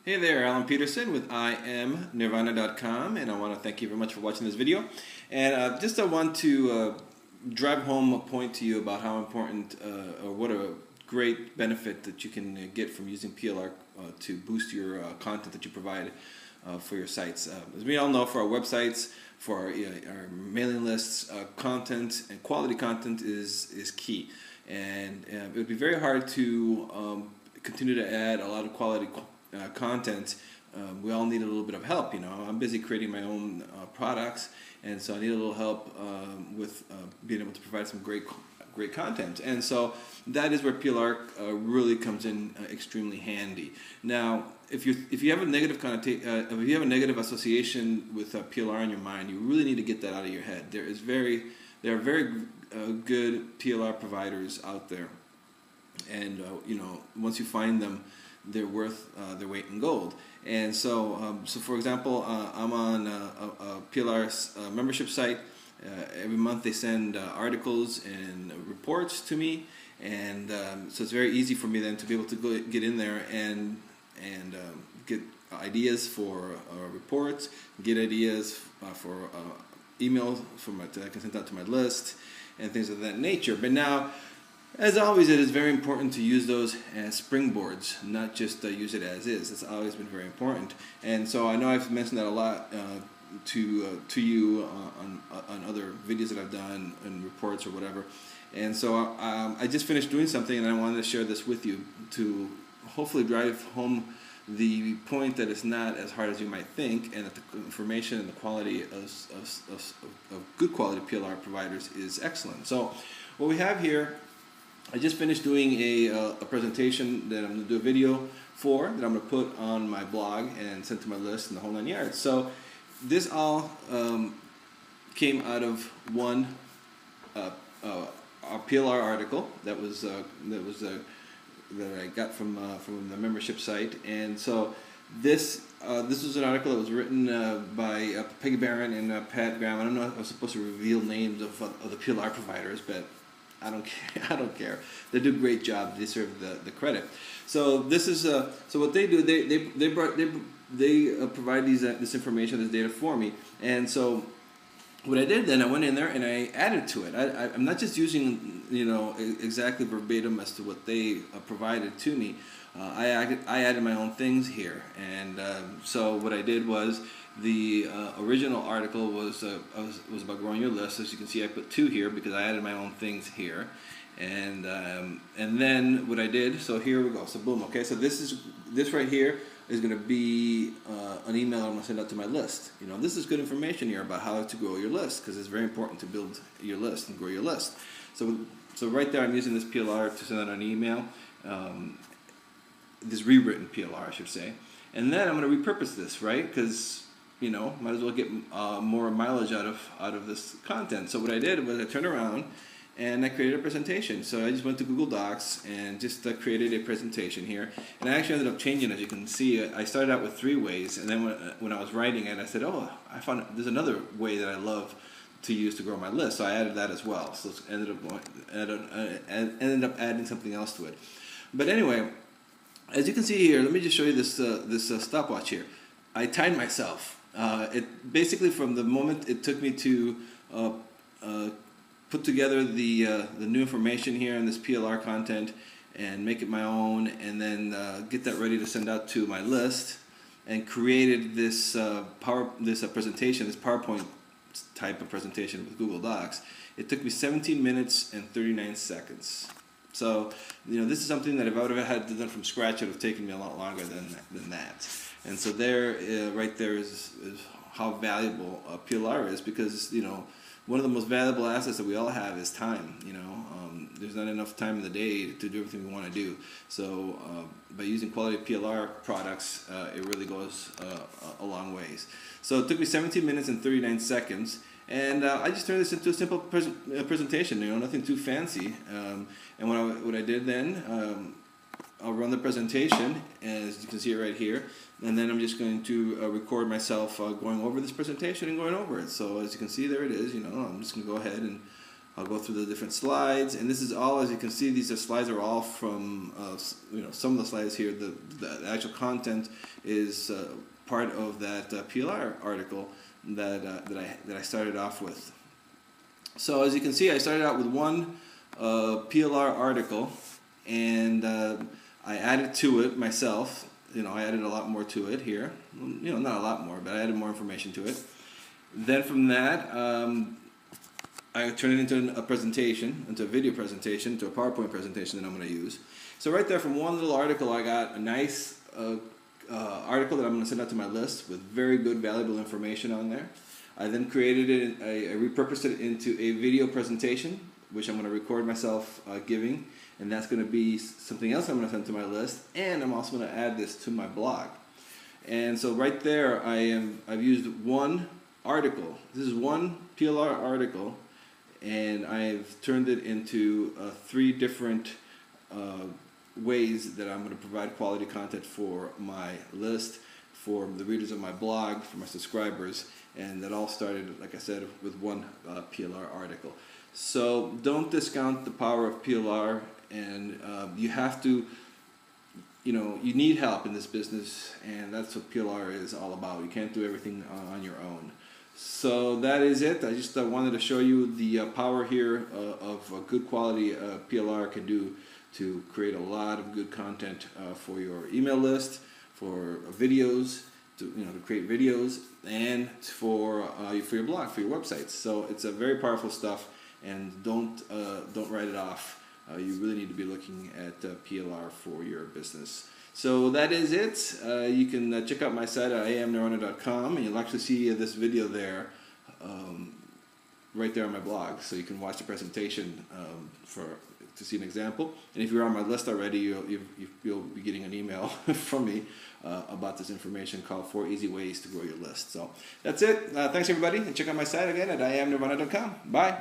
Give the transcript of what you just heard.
Hey there, Alan Peterson with IamNirvana.com, and I want to thank you very much for watching this video. And I want to drive home a point to you about how important or what a great benefit that you can get from using PLR to boost your content that you provide for your sites. As we all know, for our websites, for our mailing lists, content and quality content is key. And it would be very hard to continue to add a lot of quality content. We all need a little bit of help. I'm busy creating my own products, and so I need a little help with being able to provide some great content. And so that is where PLR really comes in extremely handy. Now, if you have a negative if you have a negative association with PLR in your mind, you really need to get that out of your head. There are very good PLR providers out there, and once you find them, they're worth their weight in gold. And so, for example, I'm on a PLR membership site. Every month they send articles and reports to me, and so it's very easy for me then to be able to get in there and get ideas for reports, get ideas for emails that I can send out to my list, and things of that nature. But now, as always, it is very important to use those as springboards, not just use it as is. It's always been very important. And so I know I've mentioned that a lot to you on other videos that I've done and reports or whatever. And so I just finished doing something, and I wanted to share this with you to hopefully drive home the point that it's not as hard as you might think, and that the information and the quality of good quality PLR providers is excellent. So what we have here, I just finished doing a presentation that I'm going to do a video for, that I'm going to put on my blog and send to my list and the whole 9 yards. So this all came out of one a PLR article that I got from the membership site. And so this was an article that was written by Peggy Barron and Pat Graham. I don't know if I was supposed to reveal names of the PLR providers, but I don't care. I don't care. They do a great job. They deserve the credit. So this is so what they do. They provide this information, this data for me. And so what I did then, I went in there and I added to it. I'm not just using exactly verbatim as to what they provided to me. I added my own things here. And so what I did was, the original article was about growing your list. As you can see, I put 2 here because I added my own things here, and then what I did. So here we go. So boom. Okay. So this right here is going to be an email I'm going to send out to my list. This is good information here about how to grow your list, because it's very important to build your list and grow your list. So right there, I'm using this PLR to send out an email. This rewritten PLR, I should say, and then I'm going to repurpose this, right? Because might as well get more mileage out of this content. So what I did was I turned around and I created a presentation. So I just went to Google Docs and just created a presentation here. And I actually ended up changing, as you can see. I started out with 3 ways, and then when I was writing it, I said, oh, I found there's another way that I love to use to grow my list. So I added that as well. So it ended up adding something else to it. But anyway, as you can see here, let me just show you this stopwatch here. I timed myself. It basically, from the moment it took me to put together the new information here in this PLR content and make it my own, and then get that ready to send out to my list, and created this presentation, this PowerPoint type of presentation with Google Docs. It took me 17 minutes and 39 seconds. So this is something that if I would have had to do from scratch, it would have taken me a lot longer than that. And so there, right there is how valuable PLR is, because one of the most valuable assets that we all have is time. There's not enough time in the day to do everything we want to do. So by using quality PLR products, it really goes a long ways. So it took me 17 minutes and 39 seconds. And I just turned this into a simple presentation, nothing too fancy. And what I did then, I'll run the presentation, as you can see it right here, and then I'm just going to record myself going over this presentation and going over it. So as you can see, there it is. I'm just going to go ahead and I'll go through the different slides, and this is all, as you can see, these slides are all from some of the slides here. The actual content is part of that PLR article that I started off with. So as you can see, I started out with one PLR article, and I added to it myself. I added a lot more to it here. Not a lot more, but I added more information to it. Then from that, I turned it into a presentation, into a video presentation, to a PowerPoint presentation that I'm going to use. So right there, from one little article, I got a nice article that I'm going to send out to my list with very good, valuable information on there. I then created it, I repurposed it into a video presentation, which I'm going to record myself giving, and that's going to be something else I'm going to send to my list, and I'm also going to add this to my blog. And so right there, I've used one article. This is one PLR article, and I've turned it into 3 different ways that I'm going to provide quality content for my list, for the readers of my blog, for my subscribers, and that all started, like I said, with one PLR article. So don't discount the power of PLR, and you have to, you need help in this business, and that's what PLR is all about. You can't do everything on your own. So that is it. I just wanted to show you the power here of good quality PLR can do to create a lot of good content for your email list, for videos, to create videos, and for your blog, for your websites. So it's a very powerful stuff, and don't write it off. You really need to be looking at PLR for your business. So that is it. You can check out my site at iamnirvana.com, and you'll actually see this video there, right there on my blog. So you can watch the presentation to see an example. And if you're on my list already, you'll be getting an email from me about this information called 4 Easy Ways to Grow Your List. So that's it. Thanks everybody, and check out my site again at iamnirvana.com. Bye.